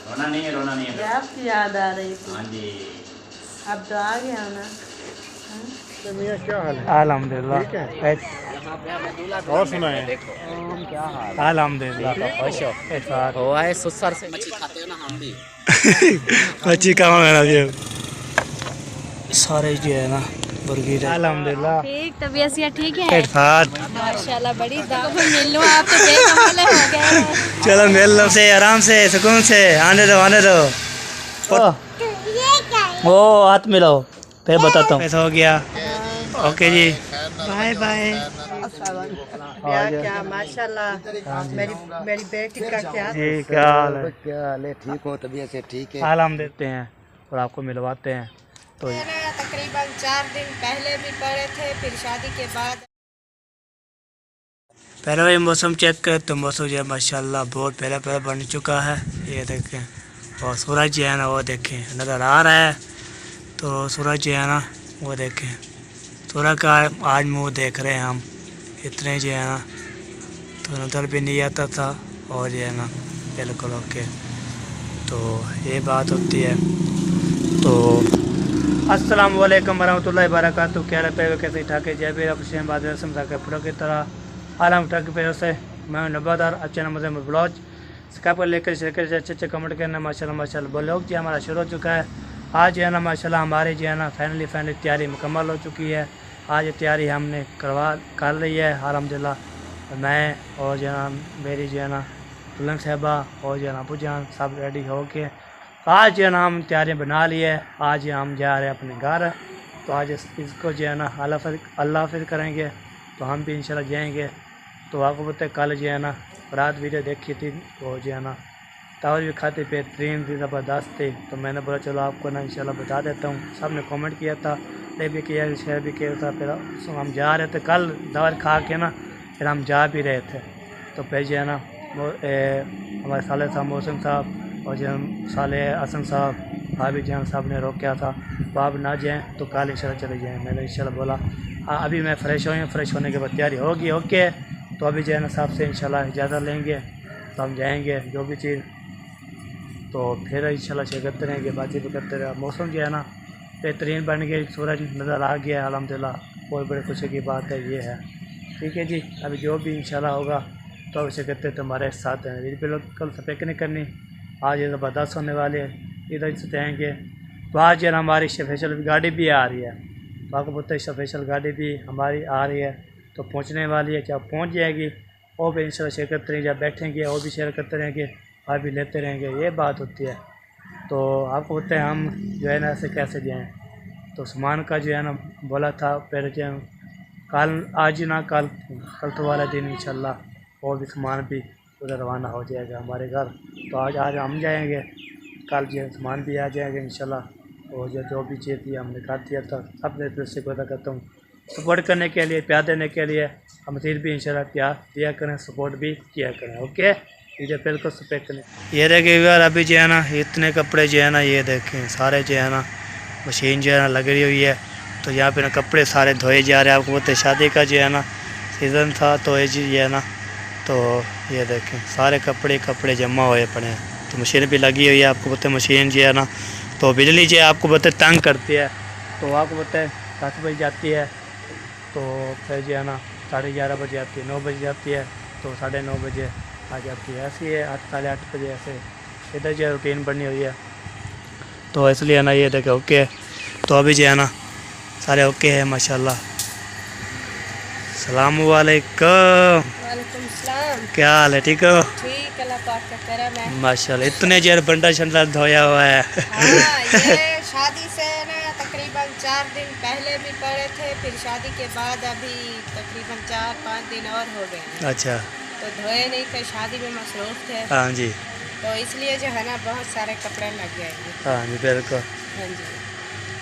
रोना नहीं है, रोना नहीं है। आपकी याद आ रही थी। हाँ जी। अब तो आ गया ना। तो मियाँ क्या हाल है? अल्हम्दुलिल्लाह। ठीक है। और सुनाए क्या हाल? अल्हम्दुलिल्लाह। खुश हो? हुआ है सुसर से मच्छी खाते हो ना हम भी। मच्छी कहाँ है ये सारे जो है ना मुर्गी अल्हम्दुलिल्लाह। ठीक, तबीयत से ठीक है पेट माशाल्लाह। बड़ी दावत मिल लो, आप तो बेकमाल हो गए। चलो मिल लो से आराम से सुकून से आने दो आने दो। ओ हाथ मिलाओ फिर बताता हूँ। हो गया। ओके जी बाय बाय। क्या माशाल्लाह। मेरी बेटी का क्या जी क्या हाल है? क्या हाल है? ठीक हो? तबीयत से ठीक है? हाल हम देते हैं और आपको मिलवाते हैं। तो मैंने तकरीबन 4 दिन पहले भी पढ़े थे, फिर शादी के बाद। पहले वही मौसम चेक करें तो मौसम जो है माशाल्लाह बहुत पहले पहले बन चुका है। ये देखें और सूरज जो है ना वो देखें नज़र आ रहा है। तो सूरज जो है ना वो देखें सूरज का आज मुँह देख रहे हैं हम इतने जो है ना। तो नज़र भी नहीं आता था और जो है ना बिल्कुल ओके। तो ये बात होती है। तो अस्सलाम वालेकुम वरहमतुल्लाहि वबरकातुहू। क्या पे कैसे ठाके जय भी खुशियाँ बाद समझा के फुटो की तरह आलम ठग पे से मैं नब्बादार अच्छे नंबर में ब्लॉग स्काइप पर लेकर शेयर कर अच्छे अच्छे कमेंट करना माशाल्लाह माशाल्लाह। ब्लॉग जी हमारा शुरू हो चुका है। आज जो है ना माशाल्लाह हमारी जो है ना फाइनली तैयारी मुकम्मल हो चुकी है। आज तैयारी हमने कर ली है अल्हम्दुलिल्लाह। मैं और जो है ना मेरी जो है ना दुल्हन साहबा और जो है ना अबू जान सब रेडी हो के आज जो है ना हम तैयारी बना ली है। आज हम जा रहे हैं अपने घर। तो आज इसको जो है ना अल्लाह हाफ़िज़ करेंगे। तो हम भी इंशाल्लाह जाएंगे। तो आपको पता है कल जो है ना रात वीडियो देखी थी वो जो है ना टावर भी खाते बेहतरीन थी ज़बरदस्त थी। तो मैंने बोला चलो आपको ना इंशाल्लाह बता देता हूँ। सब ने कमेंट किया था लाइक भी किया शेयर भी किया था। फिर हम जा रहे थे कल दावर खा के ना फिर हम जा भी रहे थे। तो फिर जो है ना हमारे साले साहब मौसम साहब और जो साले हसन साहब भाभी जान साहब ने रोका था आप ना जाएँ तो कल इंशाल्लाह चले जाएँ। मैंने इंशाल्लाह बोला हाँ अभी मैं फ़्रेश हुई हूँ। फ्रेश होने के बाद तैयारी होगी ओके। तो अभी जो है ना साहब से इंशाल्लाह इजाज़त लेंगे तो हम जाएंगे जो भी चीज़। तो फिर इंशाल्लाह शेयर करते रहेंगे बातचीत करते रहे। मौसम जो है ना बेहतरीन बन गई सूरज नज़र आ गया अल्हम्दुलिल्लाह। बहुत बड़ी खुशी की बात है ये है। ठीक है जी अभी जो भी इंशाल्लाह होगा तो अब शेयर करते तो हमारे साथ हैं। ये बिल्कुल पिकनिक करनी आज ये ज़बरदस्त होने वाले हैं। इधर से जाएँगे तो आज जो है ना हमारी स्पेशल गाड़ी भी आ रही है। तो आपको पता है स्पेशल गाड़ी भी हमारी आ रही है तो पहुंचने वाली है। जब पहुंच जाएगी वो भी इंशाल्लाह शेयर करते रहेंगे। जब बैठेंगे वो भी शेयर करते रहेंगे और भी लेते रहेंगे ये बात होती है। तो आपको पता है हम जो है ना ऐसे कैसे जाएँ। तो सामान का जो है ना बोला था पहले जो कल आज ना कल तो वाला दिन इंशाल्लाह वो भी सामान भी उधर रवाना हो जाएगा हमारे घर। तो आज हम जाएंगे कल जो सामान भी आ जाएगा इंशाल्लाह। और जो भी चीज़ थी हमने कर दिया था सब ने फिर से पता करता हूँ सपोर्ट करने के लिए प्यार देने के लिए हम फिर भी इंशाल्लाह प्यार दिया करें सपोर्ट भी किया करें ओके। ये बिल्कुल सपोर्ट करें। ये देखिए यार अभी जो है ना इतने कपड़े जो है ना ये देखें सारे जो है ना मशीन जो है ना लगी हुई है। तो यहाँ पे ना कपड़े सारे धोए जा रहे हैं। आपको पता है शादी का जो है ना सीज़न था तो ये चीज़ है ना। तो ये देखें सारे कपड़े जमा हुए पड़े हैं। तो मशीन भी लगी हुई है। आपको पता है मशीन जो है ना तो बिजली जो है आपको पता है तंग करती है। तो आपको पता है 10 बजे जाती है तो फिर जो है ना 11:30 बजे आती है 9 बजे जाती है तो 9:30 बजे आ जाती है। ऐसी है 8 साढ़े 8 बजे ऐसे इधर जो रूटीन बनी हुई है। तो इसलिए ना ये देखे ओके। तो अभी जो है ना सारे ओके है माशाल्लाह। सलाम वालेकुम। वालेकुम सलाम। क्या हाल है ठीक हो? ठीक अल्लाह पाक का करम है माशाल्लाह इतने जर बंडा शंडा धोया हुआ है। हाँ ये शादी से ना तकरीबन 4 दिन पहले भी पढ़े थे, फिर शादी के बाद अभी तकरीबन 4-5 दिन और हो गए। अच्छा तो धोए नहीं थे, शादी में मसरूफ थे हाँ जी तो इसलिए जो है ना बहुत सारे कपड़े लग जाएंगे। हाँ जी बिल्कुल। हाँ जी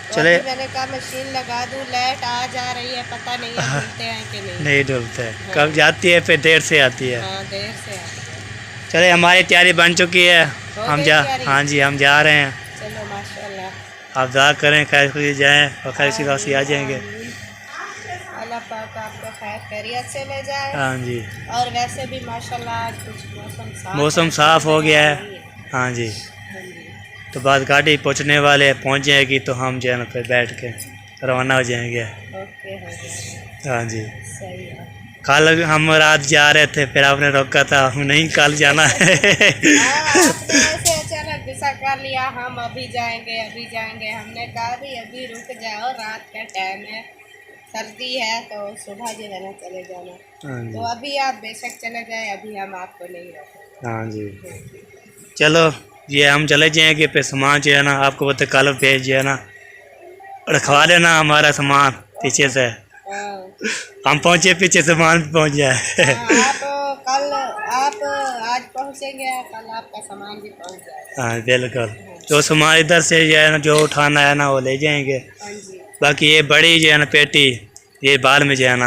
तो चले अभी मैंने कहा मशीन लगा दूँ, लाइट आ जा रही है पता नहीं है धुलते हैं कि नहीं। नहीं डूबते है कब जाती है फिर देर से आती है। हाँ देर से आती है। चले हमारी तैयारी बन चुकी है हो हम गई जा तैयारी? हाँ जी हम जा रहे हैं। चलो माशाल्लाह आप दुआ करें खैर खुशी जाएँ और खैर सी वासी आ जाएंगे। अल्लाह पाक आपको खैर खैरियत से ले जाए। हाँ जी और वैसे भी माशाल्लाह आज कुछ मौसम मौसम साफ़ हो गया है। हाँ जी तो बाद गाड़ी पहुंचने वाले पहुंच जाएगी तो हम जो है ना फिर बैठ के रवाना हो जाएंगे। ओके हो गया, हाँ जी। सही है। कल हम रात जा रहे थे फिर आपने रोका था, हम नहीं कल जाना है। हाँ, आपने ऐसे अचानक गुस्सा कर लिया, हम अभी जाएंगे अभी जाएंगे। हमने कहा भी अभी रुक जाओ, रात का टाइम है, सर्दी है, तो सुबह जो है ना चले जाना। हाँ जी। तो अभी आप बेशक चले जाए, अभी हम आपको नहीं रोकेंगे। हाँ जी। चलो ये हम चले जाएंगे, फिर सामान जो है ना आपको बता कल भेज जो है ना रखवा देना हमारा सामान पीछे से। हाँ। हम पहुँचे पीछे सामान भी पहुँच जाए। आप कल आप आज पहुँचेंगे, कल आपका सामान भी पहुँच जाएगा। हाँ बिल्कुल, जो सामान इधर से जो है ना जो उठाना है ना वो ले जाएंगे। हाँ जी। बाकी ये बड़ी जो है ना पेटी ये बाद में जो है ना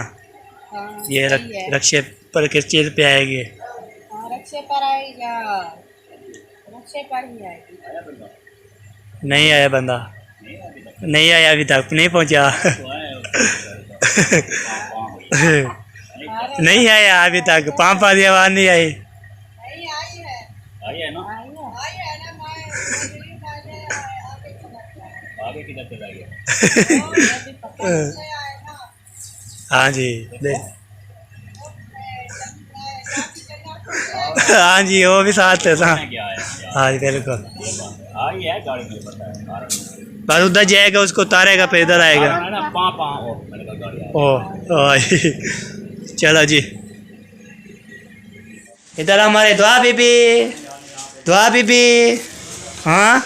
हाँ, ये सही है। रक्षे पर किस चीज़ पे आएगी? हाँ, रक्षे पर आएगा, रक्षे पर ही आएगी। नहीं आया बंदा, नहीं आया अभी तक नहीं पहुंचा। नहीं आया अभी तक, पापा की आवाज़ नहीं आई। नहीं आई है, आई है ना? आई है ना। आगे किधर चला गया? हाँ जी हाँ जी वो भी साथ है हाँ। हाँ जी बिल्कुल, आई है गाड़ी में, पता है बस उधर जाएगा उसको उतारेगा फिर इधर आएगा। चलो जी, इधर हमारे दुआ बीबी, दुआ बीबी, हाँ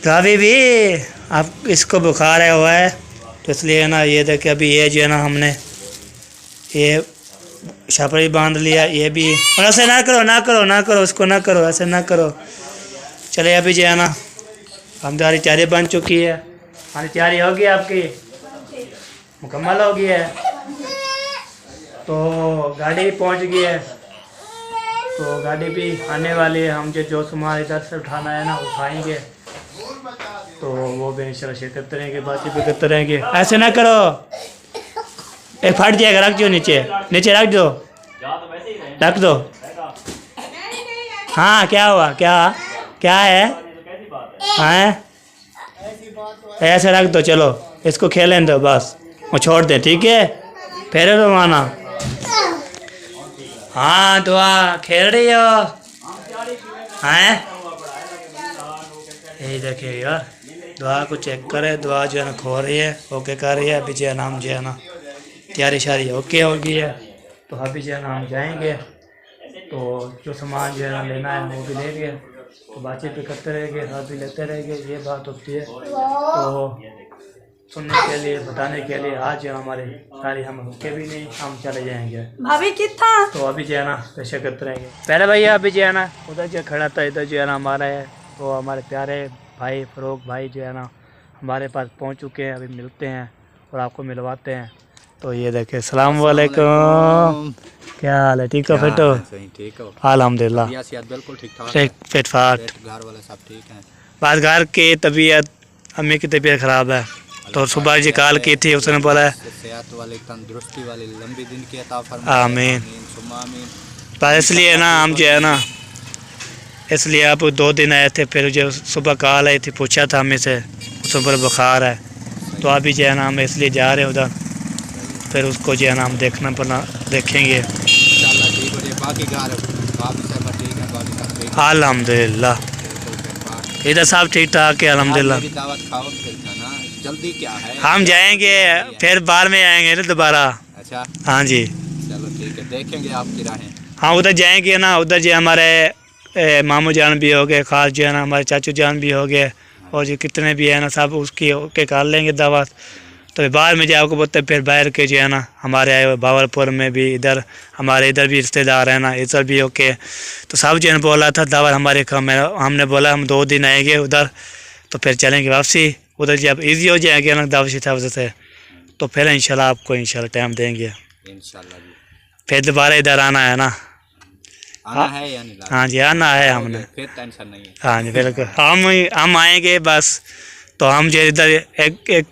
दुआ बीबी, आप इसको बुखार आया हुआ है तो इसलिए ना ये देखिए अभी ये जो है ना हमने ये छापड़ी बांध लिया, ये भी। और ऐसे ना करो ना करो ना करो, उसको ना करो, ऐसे ना करो। चले अभी जो है ना हमारी तैयारी बन चुकी है, हमारी तैयारी होगी आपकी मुकम्मल हो गई है। तो गाड़ी पहुंच गई है, तो गाड़ी भी आने वाली है। हम जो सामान इधर से उठाना है ना उठाएंगे, तो वो भी इंशाल्लाह शिरकत करेंगे, बातचीत भी करते रहेंगे। ऐसे ना करो, एक फट जाएगा, रख दो नीचे, नीचे रख दो, रख दो। हाँ क्या हुआ, क्या क्या है? हाँ ऐसे रख दो, चलो इसको खेलें दो बस, वो छोड़ दे, ठीक है फिर रवाना। हाँ दुआ खेल रही हो? हैं यही देखिए यार, दुआ को चेक करे, दुआ जो है ना खो रही है, ओके कर रही है। अभी जो है ना हम जो है ना तैयारी शारी ओके हो गई है, तो अभी जो है ना हम जाएंगे, तो जो सामान जो है ना लेना है वो भी लेंगे, तो बातचीत भी करते रहेंगे, साथ भी लेते रहेंगे। ये बात होती है, तो सुनने के लिए बताने के लिए आज हमारे सारी हम रुके भी नहीं, हम चले जाएंगे। भाभी कितना तो अभी जो है ना पेशा करते रहेंगे। पहले भैया अभी जो है ना उधर जो खड़ा था, इधर जो है ना हमारा है, तो हमारे प्यारे भाई फ़रोग भाई जो है ना हमारे पास पहुंच चुके हैं। अभी मिलते हैं और आपको मिलवाते हैं। तो ये देखे, अस्सलाम वालेकुम, क्या हाल है? ठीक हो बेटो? ठीक हो? अल्हम्दुलिल्लाह बिल्कुल ठीक ठाक, फिट फाट। घर वाले सब ठीक हैं? बस घर की तबीयत, अम्मी की तबीयत ख़राब है, तो सुबह जी कॉल की थी, उसने बोला है सेहत वाली तंदुरुस्ती वाली लंबी दिन की अता फरमाए, आमीन। सुम्मा आमीन। बस इसलिए ना हम जो है ना, इसलिए आप 2 दिन आए थे, फिर जो सुबह कॉल आई थी, पूछा था हमें से, उसमें बोला बुखार है, तो अभी जो है ना हम इसलिए जा रहे हैं उधर, फिर उसको जो है ना हम देखना पड़ा देखेंगे। इंशाल्लाह ठीक हो जाए। बाकी घर बाकी सब ठीक है, बाकी सब ठीक अल्हम्दुलिल्लाह, है। इधर सब ठीक ठाक है अल्हम्दुलिल्लाह। मेरी दावत खाओ फिर ना, जल्दी क्या है? हम जाएंगे फिर बाद में आएंगे ना दोबारा। अच्छा हाँ जी, चलो ठीक है, देखेंगे आपकी राहें। हाँ उधर जाएंगे ना, उधर जो हमारे मामू जान भी हो गए, ख़ास जो है ना हमारे चाचू जान भी हो गए, और जो कितने भी है ना सब उसकी ओके कर लेंगे दावत। तो बाद में जो आपको बोलते फिर बाहर के जो है ना हमारे आए हुए भावलपुर में भी, इधर हमारे इधर भी रिश्तेदार हैं ना, इधर भी ओके। तो सब जो है बोला था दावत हमारे कम है, हमने बोला हम 2 दिन आएंगे उधर, तो फिर चलेंगे वापसी उधर। जब ईजी हो जाएगी ना दावत वजह से, तो फिर इंशाल्लाह आपको इंशाल्लाह टाइम देंगे इंशाल्लाह जी। फिर दोबारा इधर आना है ना? आना है या नहीं? हाँ जी आना है हमने, फिर टेंशन नहीं है। हाँ जी बिल्कुल, हम आएंगे बस। तो हम जो इधर एक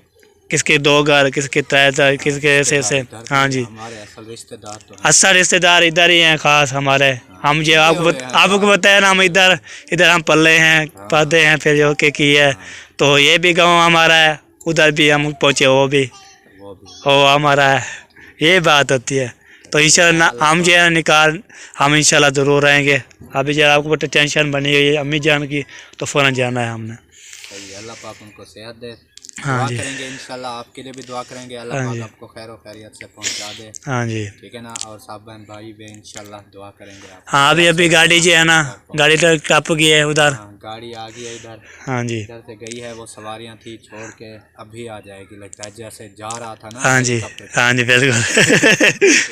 किसके 2 घर, किसके 3 घर, किसके ऐसे ऐसे। हाँ जी, हमारे असल रिश्तेदार तो असल रिश्तेदार इधर ही हैं ख़ास हमारे। हम जो आपको बताया ना, हम इधर हम पल्ले हैं पढ़ते हैं फिर जो के की है। तो ये भी गांव हमारा है, उधर भी हम पहुँचे वो हमारा है। ये बात होती है। तो इंशाल्लाह हम जो है निकाल हम इंशाल्लाह ज़रूर रहेंगे। अभी जो आपको बता टेंशन बनी हुई है अम्मी जान की, तो फ़ौरन जाना है हमने। अल्लाह पाक उनको सेहत दे। हाँ दुआ जी। करेंगे इंशाल्लाह, आपके लिए भी दुआ करेंगे, अल्लाह पाक आपको खैर खैरियत से पहुंचा दे। हाँ जी। ठीक है ना। और साहब बहन भाई भी इंशाल्लाह दुआ करेंगे आप। हाँ अभी गाड़ी जो है ना, गाड़ी तो टप गई है उधर। हाँ, गाड़ी आ गई है इधर। हाँ जी। इधर से गई है, वो सवारियां थी छोड़ के अभी आ जाएगी, लगता है जैसे जा रहा था ना। हाँ जी। हाँ जी बिल्कुल।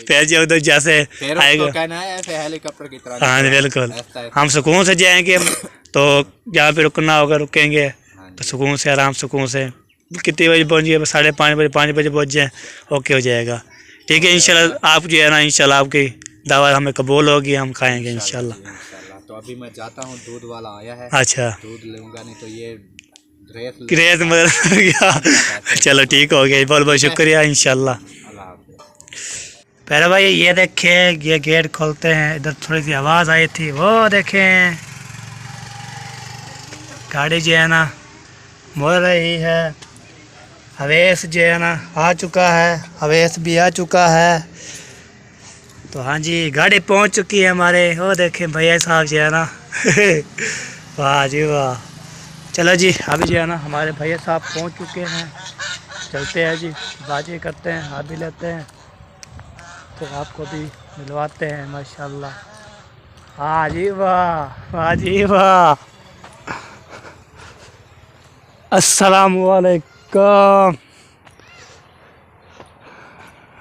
फिर जो उधर जैसे आएगा तो कहना है ऐसे हेलीकॉप्टर की तरह। हाँ जी बिल्कुल। हम सुकून से जाएंगे, तो जहाँ पे रुकना होगा रुकेंगे, तो सुकून से आराम सुकून से कितने बजे पहुँच गए, 5:30 बजे 5 बजे पहुँच जाए, ओके हो जाएगा। ठीक है इंशाल्लाह। आप जो है ना इंशाल्लाह आपकी दावत हमें कबूल होगी, हम खाएंगे इंशाल्लाह। तो अभी मैं जाता हूँ, दूध वाला आया है। अच्छा। दूध लूँगा, नहीं तो ये ग्रेस मदद गया। चलो ठीक हो गया, बहुत बहुत शुक्रिया इंशाल्लाह। पहले भाई ये देखें, ये गेट खोलते हैं, इधर थोड़ी सी आवाज़ आई थी, वो देखें गाड़ी जो है ना मुड़ रही है। अवेश जो है ना आ चुका है, अवेश भी आ चुका है। तो हाँ जी गाड़ी पहुंच चुकी है हमारे। वो देखें भैया साहब जो है ना। वाह जी वाह। चलो जी अभी जो है ना हमारे भैया साहब पहुंच चुके हैं, चलते हैं जी, बातें करते हैं, आप भी लेते हैं, तो आपको भी मिलवाते हैं माशाल्लाह। हाँ जी वाह, वाह जी वाह। अस्सलामु अलैकुम।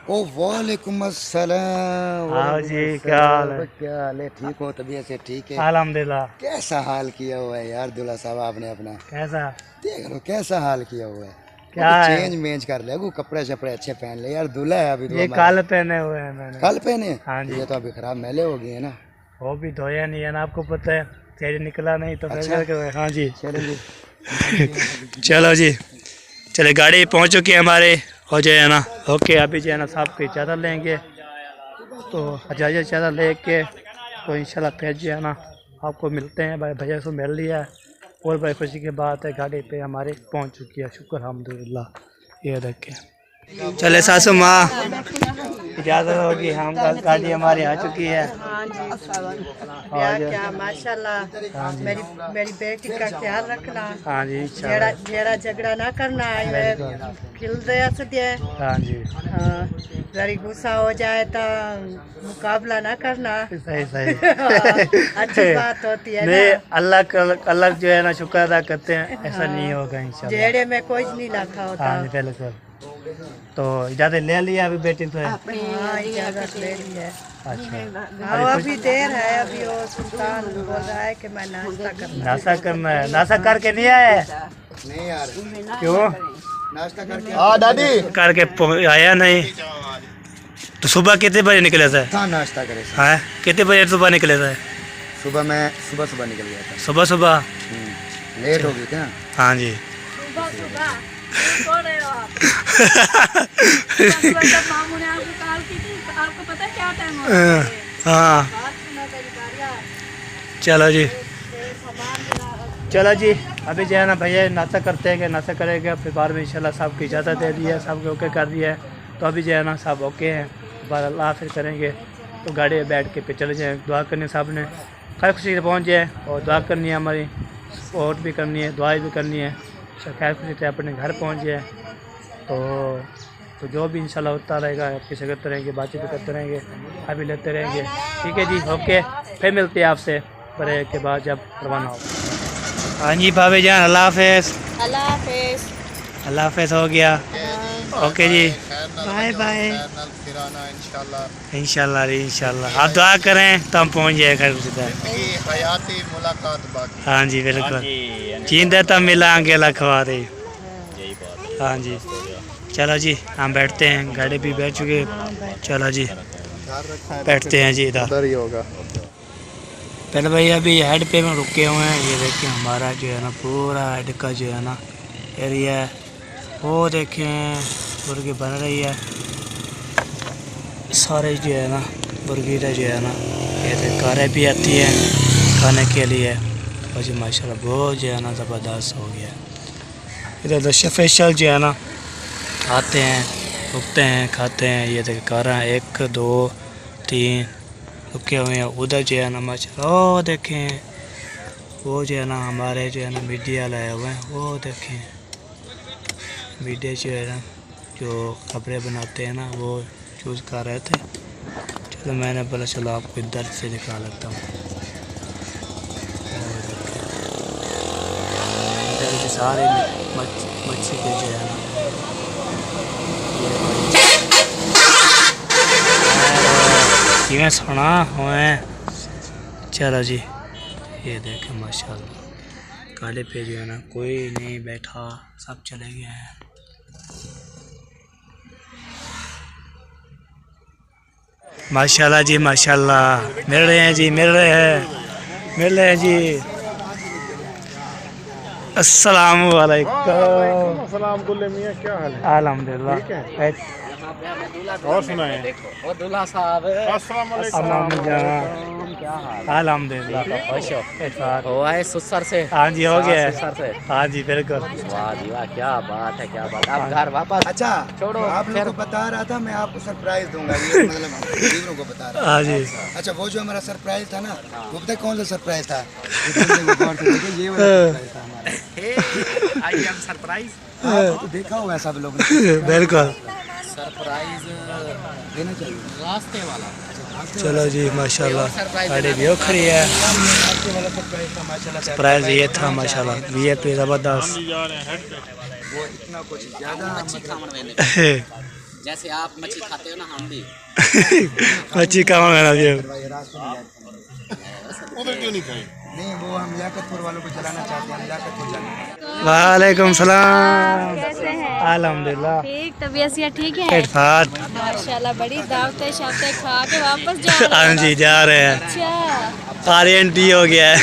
ओ वालेकुम अस्सलाम। हाँ जी क्या हाल है? क्या हाल है? ठीक हो? तबीयत से ठीक है? अल्हम्दुलिल्लाह। कैसा हाल किया हुआ है यार दूल्हा साहब आपने अपना? कैसा देख लो कैसा हाल किया हुआ है। क्या है? चेंज मेंज कर ले, वो कपड़े शपड़े अच्छे पहन ले यार, दूल्हा है अभी तो ये हमारा। कल पहने हुए हैं मैंने। कल पहने? हाँ जी। ये तो अभी खराब मैले हो गए हैं ना। वो भी धोया नहीं है ना, आपको पता है, तेज निकला नहीं तो अच्छा। फिर हाँ जी। चलेंगे। चलो जी चले, गाड़ी पहुंच चुकी है हमारे, हो जाए ना ओके। अभी जो है ना साहब की चादर लेंगे, तो इजाज़त चादर लेके तो इंशाल्लाह फिर जो है ना आपको मिलते हैं। भाई भैया से मिल लिया है, और बड़ी खुशी की बात है गाड़ी पे हमारे पहुंच चुकी है, शुक्र अल्हम्दुलिल्लाह। ये देखें, चले सासू माँ इजाज़त होगी, हम गाड़ी हमारी आ चुकी है। प्यार क्या माशाल्लाह। मेरी बेटी का ख्याल रखना। हाँ जी जेड़ा झगड़ा ना करना है, खिल दे दिए। हाँ जी जरी गुस्सा हो जाए तो मुकाबला ना करना। सही सही। अच्छी बात होती है नहीं, ना। अल्लाह जो है ना शुक्र अदा करते हैं, ऐसा नहीं होगा इंशाल्लाह। जेड़े में कोई नहीं रखा होता। हाँ जी बिल्कुल। तो इजाज़त ले लिया अभी बेटी तो है? हाँ इजाज़त ले ली है। अच्छा हाँ अभी देर है, अभी वो सुल्तान बोल रहा है कि मैं नाश्ता करना। नाश्ता करना है? नाश्ता करके नहीं आए? नहीं यार। क्यों? नाश्ता करके। हाँ दादी। करके आया नहीं? तो सुबह कितने बजे निकले थे? हाँ नाश्ता करे। हाँ कितने बजे सुबह निकले थे? सुबह मैं सुबह निकल गया था। सुबह लेट हो गई थी ना। हाँ जी। मामू ने आपको कॉल की थी, आपको पता है क्या टाइम हो रहा है? हाँ चलो जी अभी जो है ना भैया नाश्ता करते हैं कि नाश्ता करेंगे, फिर बाद में इंशाल्लाह साहब की इजाज़त दे दी है, साहब को ओके कर दिया है। तो अभी जो है ना साहब ओके हैं, बाद अल्लाह फिर करेंगे, तो गाड़ी में बैठ के पे चले जाएँ। दुआ करनी साहब ने खैर खुशी से पहुँच जाए, और दुआ करनी है हमारी, सपोर्ट भी करनी है, दुआएं भी करनी है, खैर खुशी से अपने घर पहुँच जाए। तो जो भी इंशाल्लाह होता रहेगा, किसी करते रहेंगे, बातचीत भी करते रहेंगे, अभी लेते रहेंगे। ठीक है जी ओके, फिर मिलते हैं आपसे ब्रेक के बाद जब रवाना हो। हाँ जी भाभी जान, अल्लाह हाफिज़। अल्लाह हाफिज़। अल्लाह हाफिज़ हो गया। ओके जी बाय बाय। इंशाल्लाह आप दुआ करें तो हम पहुँच जाए खैर खुशी से। हयाती मुलाकात बाकी। हाँ जी बिल्कुल, जींदे तब मिलांगे लखवा दे। हाँ जी चलो जी हम बैठते हैं, गाड़ी भी बैठ चुके। चलो जी बैठते हैं जी, इधर ही होगा। पहले भाई अभी हेड पे में रुके हुए हैं। ये देखें हमारा जो है ना पूरा हेड का जो है ना एरिया है, वो देखें मुर्गी बन रही है, सारे जो है ना मुर्गी जो है ना ये तो कारें भी आती हैं खाने के लिए। और जी माशाल्लाह बहुत जो है ना ज़बरदस्त हो गया। इधर तो स्पेशल जो है ना आते हैं, रुकते हैं, खाते हैं। ये देखिए कारें 1 2 3 रुके हुए हैं। उधर जो है ना माशाल्लाह वो देखें, वो जो है ना हमारे जो है ना मीडिया लाए हुए हैं। वो देखें मीडिया जो है ना जो खबरें बनाते हैं ना वो चूज़ कर रहे थे। चलो मैंने बोला चलो आपको इधर से दिखा लेता हूँ। इधर के सारे मच्छी के जो है ना ये सोना हुए। चलो जी ये देखें माशाल्लाह गाड़ी पे जो है ना कोई नहीं बैठा, सब चले गए हैं। माशाल्लाह जी माशाल्लाह मिल रहे हैं जी, मिल रहे हैं जी। अस्सलाम वालेकुम। सलाम गुल्ले मियां, क्या हाल है? अल्हम्दुलिल्लाह। और सुनाए? दूल्हा साहब अस्सलाम वालेकुम। अल्हम्दुलिल्लाह। हो आए सुसर से। हाँ जी हो गया सुसर से। हाँ जी बिल्कुल। वाह जी वाह, क्या बात है, क्या बात। अब घर वापस अच्छा छोड़ो, आप लोगों को बता रहा था मैं आपको सरप्राइज दूंगा, ये मतलब वीवरों को बता रहा हाँ जी था। अच्छा वो जो हमारा सरप्राइज था ना, वो पता है कौन सा सरप्राइज था? ये वाला सरप्राइज था हमारा। I am surprise. आपको तो देखा होगा सब लोगों ने। बिल्कुल। सरप्राइज देना चाहिए। रास्ते वाला। चलो जी माशाल्लाह गाड़ी भी खड़ी है। आपके वाला सरप्राइज था माशाल्लाह। प्राइस ये था माशाल्लाह वीआईपी ज़बरदस्त। वो इतना कुछ ज़्यादा जैसे आप मच्छी खाते हो ना, हम भी अच्छी काम है ना जी। उधर क्यों नहीं खाए? नहीं वो हम लियाकतपुर वालों को चलाना चाहते हैं, हम लियाकतपुर जाना। वालेकुम सलाम। कैसे हैं? अल्हम्दुलिल्लाह ठीक, तबीयत सेहत ठीक है? इरफात। माशाल्लाह बड़ी दावतें शावतें खा के वापस जा रहे हाँ हैं। जी जा रहे हैं। अच्छा आरएनटी हो गया है।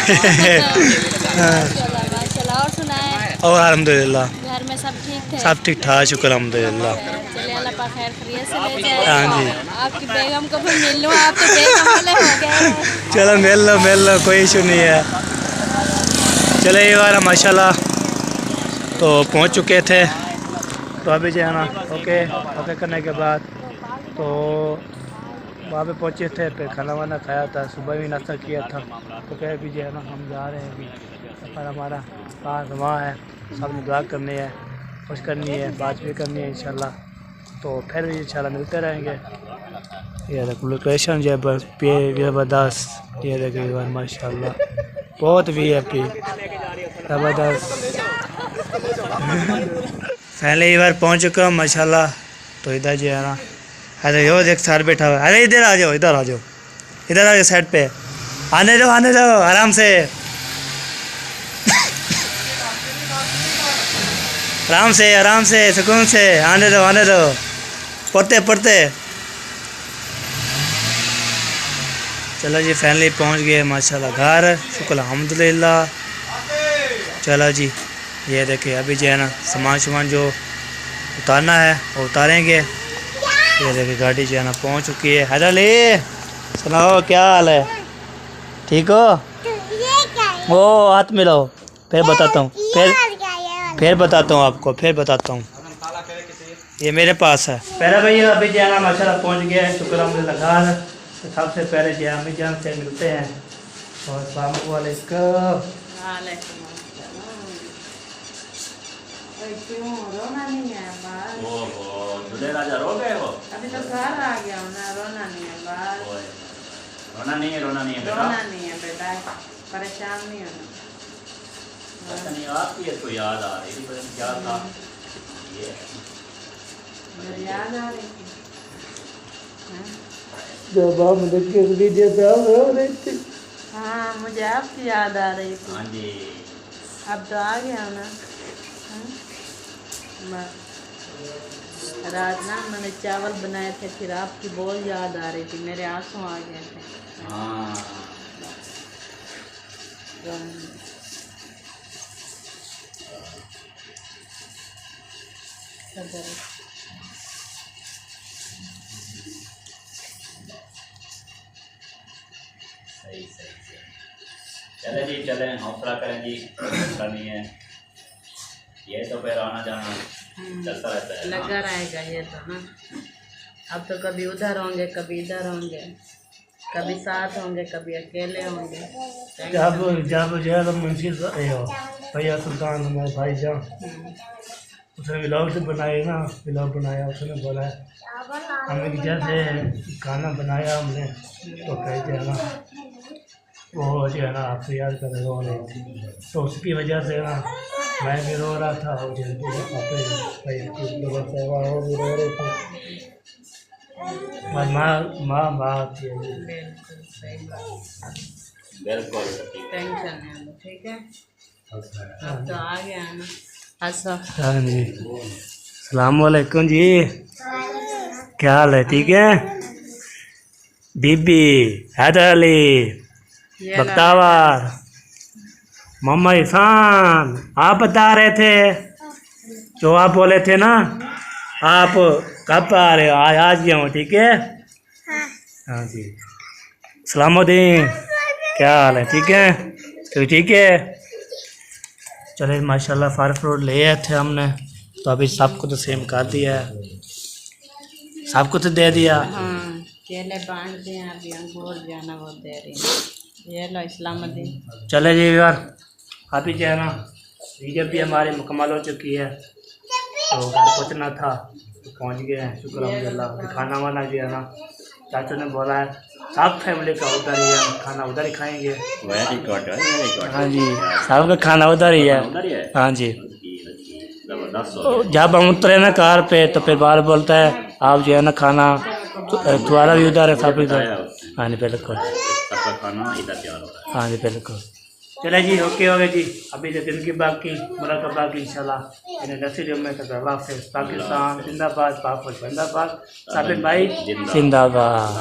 माशाल्लाह माशाल्लाह। और सुनाए और अल्हम्दुलिल्लाह घर में सब ठीक थे? सब ठीक ठाक शुक्र अल्हम्दुलिल्लाह। चले अल्लाह पाक खैर खैरियत से ले जाए। हाँ जी आपकी बेगम को भी मिल लूँ, आप तो बेगम वाले हो गए। चलो मिल लो कोई इशू नहीं है। चले ये बार माशाल्लाह तो पहुंच चुके थे। तो अभी जो है ना ओके करने के बाद तो वहाँ पे पहुँचे थे, फिर खाना वाना खाया था, सुबह भी नाश्ता किया था। तो कहे भी जो है ना हम जा रहे हैं अभी, सफ़र हमारा पास वहाँ है, सब ने दुआ करनी है, खुश करनी है, बात भी करनी है इंशाल्लाह। तो फिर भी इंशाल्लाह मिलते रहेंगे। ये देखो लोकेशन जो है बस ज़बरदस्त। ये देखिए माशाल्लाह बहुत वीआईपी ज़बरदस्त। पहले ही बार पहुँच चुका हूँ माशाल्लाह। तो इधर जो है ना अरे यो देख सार बैठा हुआ है। अरे इधर आ जाओ, इधर आ जाओ, इधर आ जाओ साइड पे। आने दो आराम से, आराम से सुकून से आने दो पढ़ते। चलो जी फाइनली पहुंच गए माशाल्लाह घर, शुक्र अल्हम्दुलिल्लाह। चलो जी ये देखिए अभी जो है ना सामान जो उतारना है वो उतारेंगे। ये देखिए गाड़ी जो है ना पहुंच चुकी है। हैदर अली सुनाओ क्या हाल है, ठीक हो? वो हाथ मिलाओ, फिर बताता हूँ, फिर बताता हूँ आपको, फिर बताता हूँ। ये मेरे पास है। पहले भैया अभी जो है ना माशाल्लाह पहुँच गया है, शुक्र अल्हम्दुलिल्लाह घर। तो सबसे पहले जो है अम्मी जान से मिलते हैं। और अस्सलाम वालेकुम। क्यों रोना नहीं है बाल? ओहो दूल्हे राजा रो गए हो। अभी तो घर आ गया हूँ ना, रोना नहीं है बाल। रोना नहीं है बेटा। रोना नहीं है बेटा, परेशान नहीं होना। पता नहीं आपकी इसको याद आ रही थी, पता नहीं क्या था ये। मुझे याद आ रही थी। जब आप वीडियो पे आप रो रही थी। हाँ मुझे आपकी याद आ रही थी। हाँ जी अब तो आ गया हूँ ना। रात ना मैंने चावल बनाए थे, फिर आपकी बहुत याद आ रही थी, मेरे आंसू आ गए थे। हाँ सही सही सही। चले जी चले, हौसला करें जी, ऐसा नहीं है, ये तो फिर आना जाना चलता रहता है। लगा रहेगा ये तो ना। अब तो कभी उधर होंगे, कभी इधर होंगे, कभी साथ होंगे, कभी अकेले होंगे। जब जो है मुंशी भैया सुल्तान हमारे भाई जान, उसने व्लॉग बनाए ना, व्लॉग बनाया, उसने बोला हमने जैसे खाना बनाया हमने तो कहते हैं ना वो जो है ना आपसे याद कर रो रहे थे, तो उसकी वजह से ना मैं भी रो रहा था और वो भी रो रहे थे। और माँ बात है। बिल्कुल सही बात, बिल्कुल टेंशन है वो, ठीक है। अब तो आ गया है ना। अच्छा हाँ जी, सलामुअलैकुम जी, क्या हाल है? ठीक है बीबी हैदर अली ये बख्तावर मोहम्मद इरफान, आप बता रहे थे जो आप बोले थे ना, आप कब आ रहे हो? आज गया हूँ, ठीक है। हाँ जी, सलामुद्दीन, क्या हाल है? ठीक है, तो ठीक है। चले माशाल्लाह फल फ्रूट ले आए थे हमने, तो अभी सबको तो सेम कर दिया है, सबको तो दे दिया। हाँ, केले बांट दिए, अभी अंगूर जाना वो दे रही है। ये लो इस्लामुद्दीन। चले जी यार, अभी जो है ना वीडियो भी हमारी मुकम्मल हो चुकी है, तो घर पहुँचना था तो पहुँच गए हैं, शुक्र अल्हम्दुलिल्लाह। खाना वाना जो है ना चाचू ने बोला है सब फैमिली का उधर ही है, खाना उधर ही खाएंगे। Very good very good. हाँ जी, सबका खाना उधर ही है। उधर ही है। हाँ जी, जबरदस्त हो गया। जब हम उतरे ना कार पे तो फिर बार बोलता है आप जो है ना खाना तुम्हारा भी उधर है, सब इधर। हाँ जी बिल्कुल, सबका खाना इधर तैयार हो रहा है। हाँ जी बिल्कुल। चले जी, ओके हो गए जी, अभी तो दिन की बाकी मुलाकात बाकी इंशाल्लाह इन नसीब में तक अल्लाह से। पाकिस्तान जिंदाबाद, पाक जिंदाबाद, साबिर भाई जिंदाबाद।